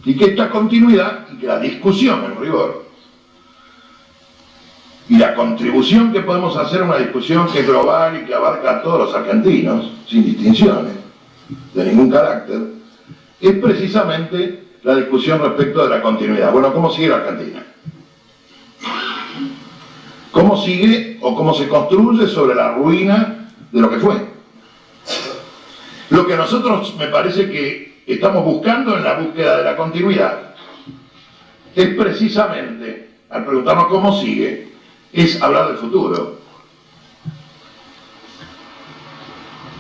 Y que esta continuidad, y que la discusión en rigor, y la contribución que podemos hacer a una discusión que es global y que abarca a todos los argentinos, sin distinciones, de ningún carácter, es precisamente la discusión respecto de la continuidad. Bueno, ¿cómo sigue la Argentina? ¿Cómo sigue o cómo se construye sobre la ruina de lo que fue? Lo que nosotros me parece que estamos buscando en la búsqueda de la continuidad es precisamente, al preguntarnos cómo sigue, es hablar del futuro.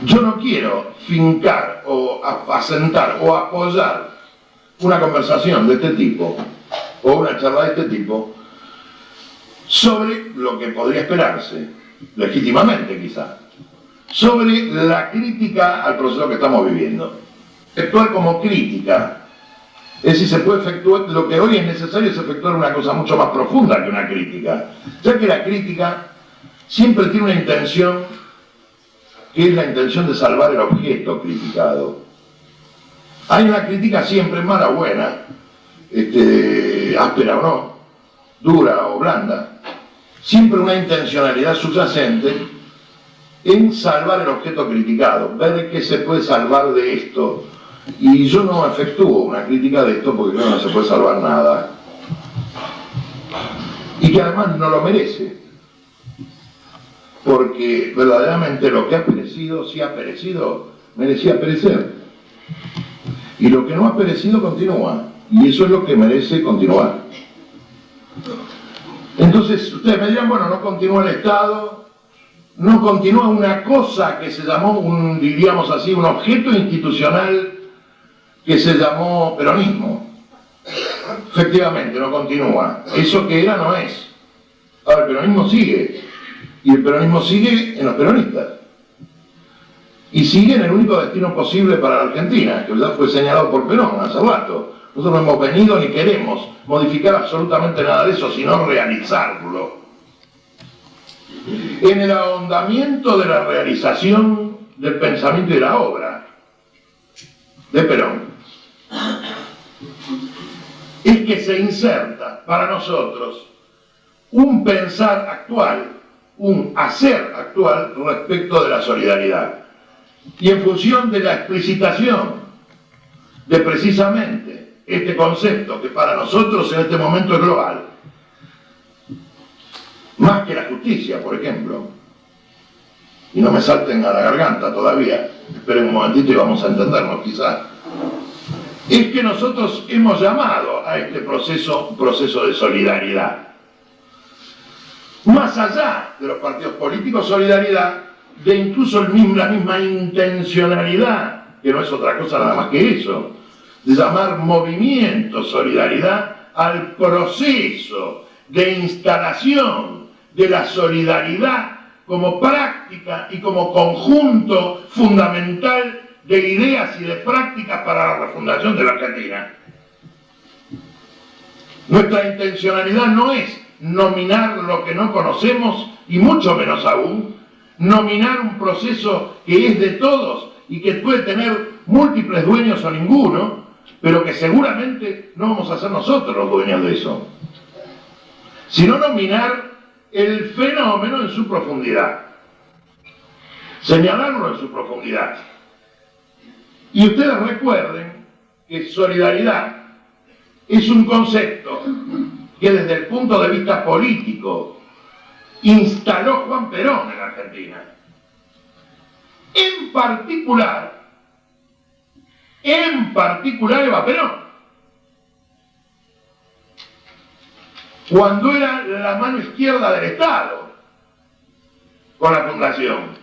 Yo no quiero fincar o apacentar o apoyar una conversación de este tipo o una charla de este tipo sobre lo que podría esperarse, legítimamente quizá, sobre la crítica al proceso que estamos viviendo. Efectuar como crítica, es decir, se puede efectuar, lo que hoy es necesario es efectuar una cosa mucho más profunda que una crítica, ya que la crítica siempre tiene una intención, que es la intención de salvar el objeto criticado. Hay una crítica siempre mala o buena, áspera o no, dura o blanda, siempre una intencionalidad subyacente en salvar el objeto criticado, ver qué se puede salvar de esto. Y yo no efectúo una crítica de esto porque creo que no se puede salvar nada. Y que además no lo merece. Porque verdaderamente lo que ha perecido, si ha perecido, merecía perecer. Y lo que no ha perecido continúa. Y eso es lo que merece continuar. Entonces ustedes me dirán, bueno, no continúa el Estado, no continúa una cosa que se llamó, diríamos así, un objeto institucional que se llamó peronismo. Efectivamente, no continúa. Eso que era no es. Ahora, el peronismo sigue. Y el peronismo sigue en los peronistas. Y sigue en el único destino posible para la Argentina, que ya fue señalado por Perón hace rato. Nosotros no hemos venido ni queremos modificar absolutamente nada de eso, sino realizarlo. En el ahondamiento de la realización del pensamiento y de la obra de Perón, es que se inserta para nosotros un pensar actual, un hacer actual respecto de la solidaridad. Y en función de la explicitación de precisamente este concepto que para nosotros en este momento es global, más que la justicia, por ejemplo, y no me salten a la garganta todavía, esperen un momentito y vamos a entendernos quizás, es que nosotros hemos llamado a este proceso un proceso de solidaridad. Más allá de los partidos políticos, solidaridad de incluso la misma intencionalidad, que no es otra cosa nada más que eso, de llamar movimiento, solidaridad, al proceso de instalación de la solidaridad como práctica y como conjunto fundamental de ideas y de prácticas para la refundación de la Argentina. Nuestra intencionalidad no es nominar lo que no conocemos y mucho menos aún nominar un proceso que es de todos y que puede tener múltiples dueños o ninguno, pero que seguramente no vamos a ser nosotros los dueños de eso, sino nominar el fenómeno en su profundidad, señalarlo en su profundidad. Y ustedes recuerden que solidaridad es un concepto que desde el punto de vista político instaló Juan Perón en la Argentina. En particular Eva Perón, cuando era la mano izquierda del Estado con la fundación.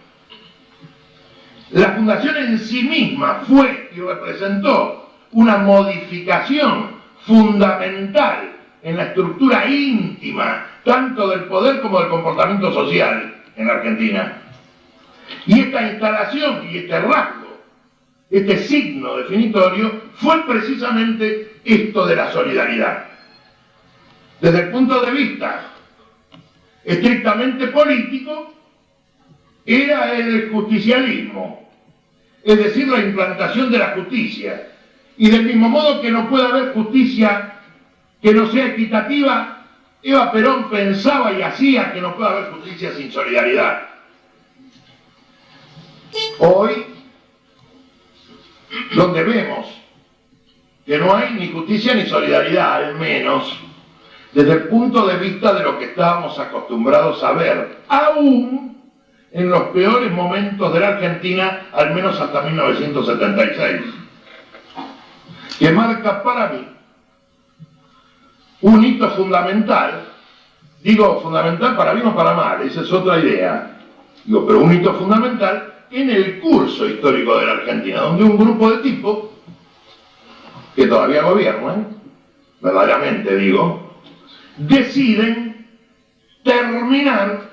La fundación en sí misma fue y representó una modificación fundamental en la estructura íntima, tanto del poder como del comportamiento social en la Argentina. Y esta instalación y este rasgo, este signo definitorio, fue precisamente esto de la solidaridad. Desde el punto de vista estrictamente político, era el justicialismo, es decir, la implantación de la justicia. Y del mismo modo que no puede haber justicia que no sea equitativa, Eva Perón pensaba y hacía que no puede haber justicia sin solidaridad. Hoy, donde vemos que no hay ni justicia ni solidaridad, al menos desde el punto de vista de lo que estábamos acostumbrados a ver, aún en los peores momentos de la Argentina, al menos hasta 1976, que marca para mí un hito fundamental. Digo fundamental para bien o para mal, esa es otra idea. Digo, pero un hito fundamental en el curso histórico de la Argentina, donde un grupo de tipos que todavía gobiernan, verdaderamente digo, deciden terminar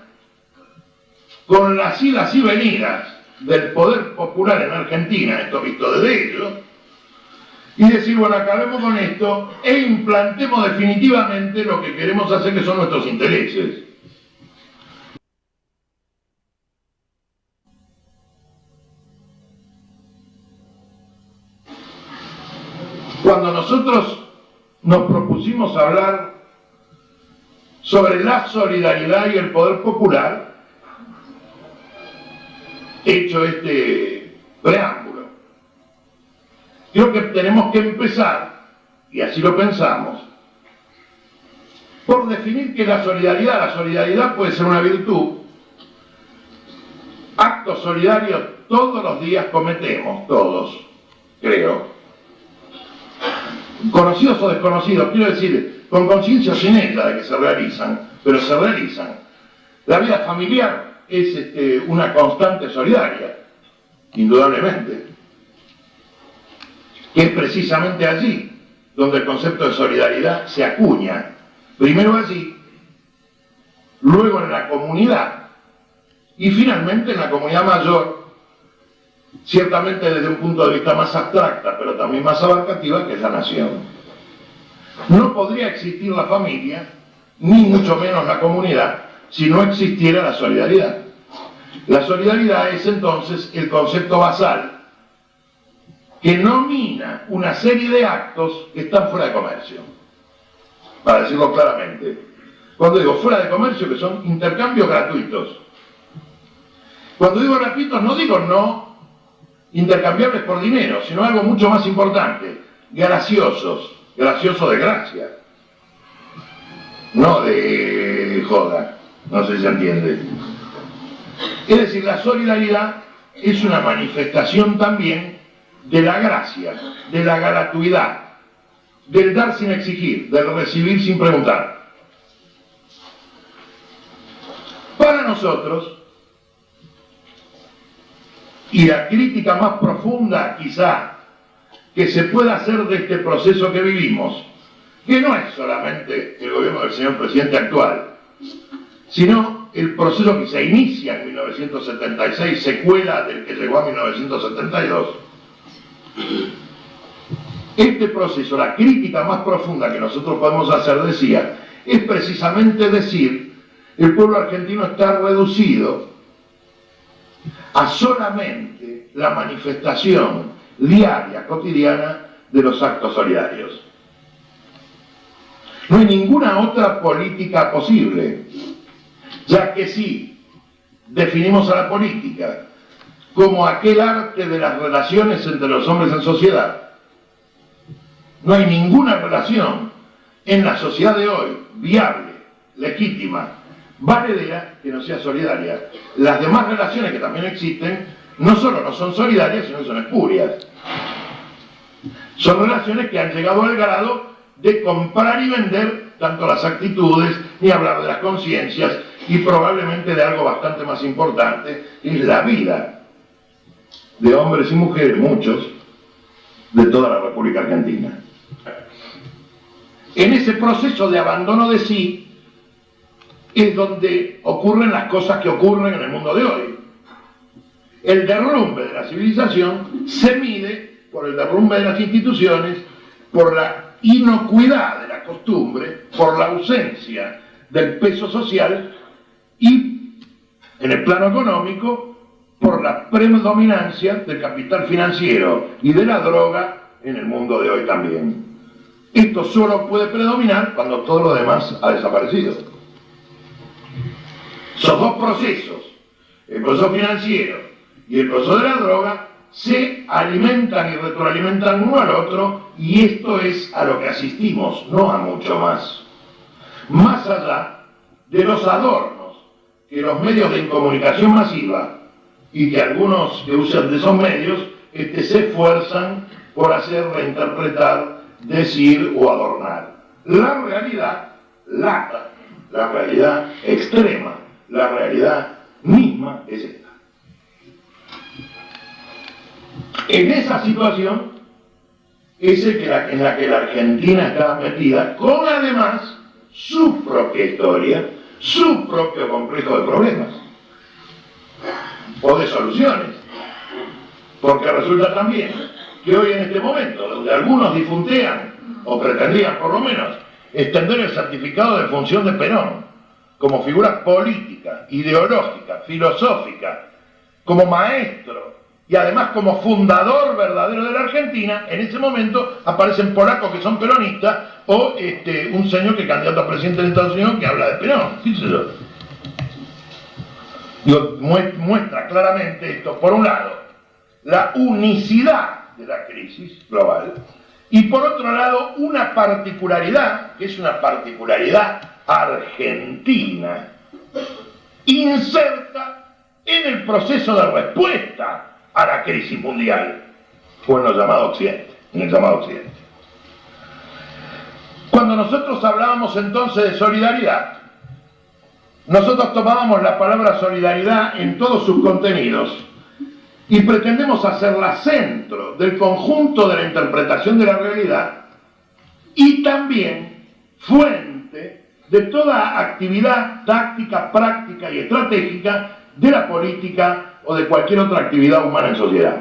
con las idas y venidas del poder popular en Argentina, esto visto desde ellos, y decir, bueno, acabemos con esto e implantemos definitivamente lo que queremos hacer, que son nuestros intereses. Cuando nosotros nos propusimos hablar sobre la solidaridad y el poder popular, hecho este preámbulo, creo que tenemos que empezar, y así lo pensamos, por definir que la solidaridad puede ser una virtud. Actos solidarios todos los días cometemos, todos, creo, conocidos o desconocidos, quiero decir, con conciencia o sin ella de que se realizan, pero se realizan. La vida familiar es una constante solidaria, indudablemente, que es precisamente allí donde el concepto de solidaridad se acuña, primero allí, luego en la comunidad y finalmente en la comunidad mayor, ciertamente desde un punto de vista más abstracta, pero también más abarcativa, que es la nación. No podría existir la familia, ni mucho menos la comunidad, si no existiera la solidaridad. La solidaridad es entonces el concepto basal que nomina una serie de actos que están fuera de comercio, para decirlo claramente. Cuando digo fuera de comercio, que son intercambios gratuitos. Cuando digo gratuitos, no digo no intercambiables por dinero, sino algo mucho más importante, graciosos, gracioso de gracia, no de joda, no sé si se entiende. Es decir, la solidaridad es una manifestación también de la gracia, de la gratuidad, del dar sin exigir, del recibir sin preguntar. Para nosotros, y la crítica más profunda quizá que se pueda hacer de este proceso que vivimos, que no es solamente el gobierno del señor presidente actual, sino el proceso que se inicia en 1976, secuela del que llegó a 1972. Este proceso, la crítica más profunda que nosotros podemos hacer, decía, es precisamente decir, el pueblo argentino está reducido a solamente la manifestación diaria, cotidiana, de los actos solidarios. No hay ninguna otra política posible, ya que si definimos a la política como aquel arte de las relaciones entre los hombres en sociedad, no hay ninguna relación en la sociedad de hoy viable, legítima, valedera, que no sea solidaria. Las demás relaciones que también existen no solo no son solidarias, sino que son espurias. Son relaciones que han llegado al grado de comprar y vender tanto las actitudes, ni hablar de las conciencias, y probablemente de algo bastante más importante, es la vida de hombres y mujeres, muchos, de toda la República Argentina. En ese proceso de abandono de sí es donde ocurren las cosas que ocurren en el mundo de hoy. El derrumbe de la civilización se mide por el derrumbe de las instituciones, por la inocuidad de la costumbre, por la ausencia del peso social y, en el plano económico, por la predominancia del capital financiero y de la droga en el mundo de hoy también. Esto solo puede predominar cuando todo lo demás ha desaparecido. Esos dos procesos, el proceso financiero y el proceso de la droga, se alimentan y retroalimentan uno al otro, y esto es a lo que asistimos, no a mucho más. Más allá de los adornos que los medios de comunicación masiva y que algunos que usan de esos medios se esfuerzan por hacer reinterpretar, decir o adornar. La realidad, la realidad extrema, la realidad misma es esta. En esa situación es en la que la Argentina está metida, con además su propia historia, su propio complejo de problemas o de soluciones, porque resulta también que hoy en este momento, donde algunos difuntean o pretendían por lo menos extender el certificado de función de Perón como figura política, ideológica, filosófica, como maestro y además como fundador verdadero de la Argentina, en ese momento aparecen polacos que son peronistas o un señor que es candidato a presidente de Estados Unidos que habla de Perón. ¿Qué sé yo? Digo, muestra claramente esto, por un lado, la unicidad de la crisis global, y por otro lado, una particularidad, que es una particularidad argentina, inserta en el proceso de respuesta a la crisis mundial, o en el llamado Occidente. Cuando nosotros hablábamos entonces de solidaridad, nosotros tomábamos la palabra solidaridad en todos sus contenidos y pretendemos hacerla centro del conjunto de la interpretación de la realidad y también fuente de toda actividad táctica, práctica y estratégica de la política o de cualquier otra actividad humana en sociedad.